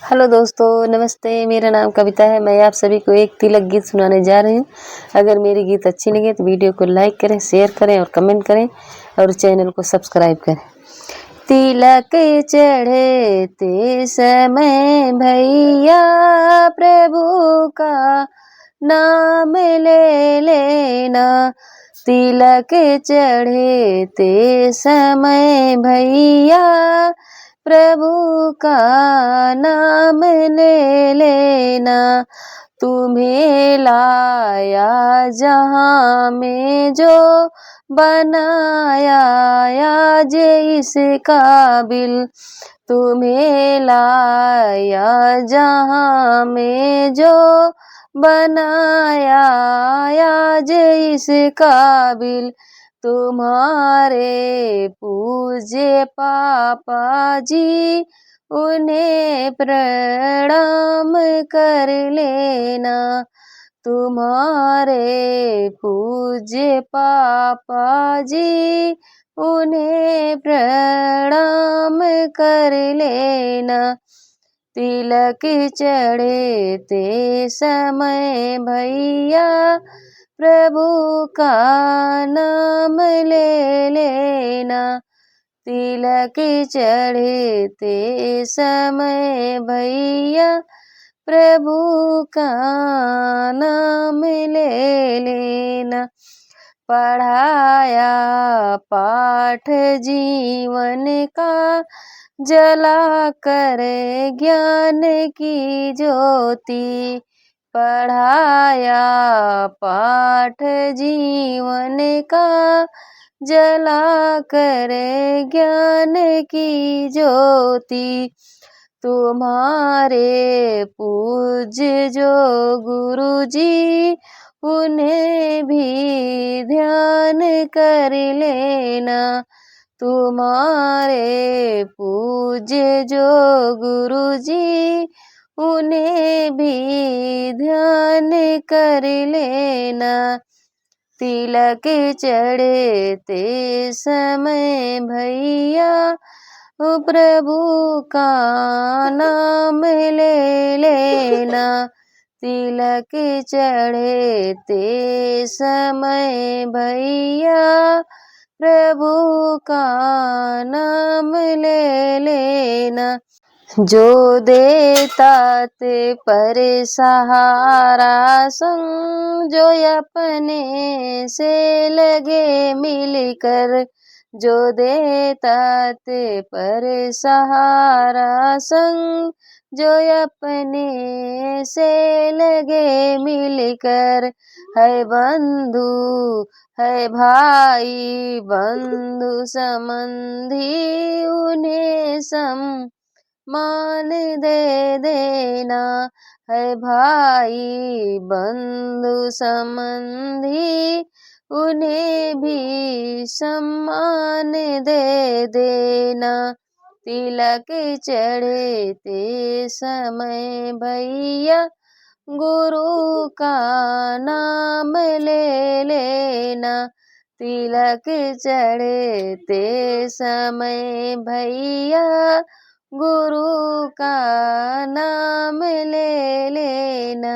Hello दोस्तों, नमस्ते। मेरा नाम कविता है। मैं आप सभी को एक तिलक गीत सुनाने जा रही हूँ। अगर मेरी गीत अच्छी लगे तो वीडियो को लाइक करें, शेयर करें और कमेंट करें और चैनल को सब्सक्राइब करें। तिलक चढ़े ते समय भैया प्रभु का नाम ले लेना। तिलक चढ़े ते समय भैया प्रभु का नाम ले लेना। तुम्हें लाया जहाँ में जो बनाया आज इस काबिल। तुम्हें लाया जहाँ में जो बनाया आज इस काबिल। तुम्हारे पूज्य पापा जी उन्हें प्रणाम कर लेना। तुम्हारे पूज्य पापा जी उन्हें प्रणाम कर लेना। तिलक चढ़े ते समय भैया प्रभु का नाम ले लेना। तिलक चढ़े ते समय भैया प्रभु का नाम ले लेना। पढ़ाया पाठ जीवन का जला कर ज्ञान की ज्योति। पढ़ाया पाठ जीवन का जला कर ज्ञान की ज्योति। तुम्हारे पूज्य जो गुरु जी उन्हें भी ध्यान कर लेना। तुम्हारे पूज्य जो गुरु जी उन्हें भी ध्यान कर लेना। तिलक चढ़े ते समय भैया प्रभु का नाम ले लेना। तिलक चढ़े ते समय भैया प्रभु का नाम ले लेना। जो देता ते पर सहारा संग जो अपने से लगे मिलकर। जो देता ते पर सहारा संग जो अपने से लगे मिलकर। है बंधु है भाई बंधु संबंधी उन्हें मान दे देना। है भाई बंधु संबंधी उन्हें भी सम्मान दे देना। तिलक चढ़े ते समय भैया गुरु का नाम ले लेना। तिलक चढ़े ते समय भैया गुरु का नाम ले लेना।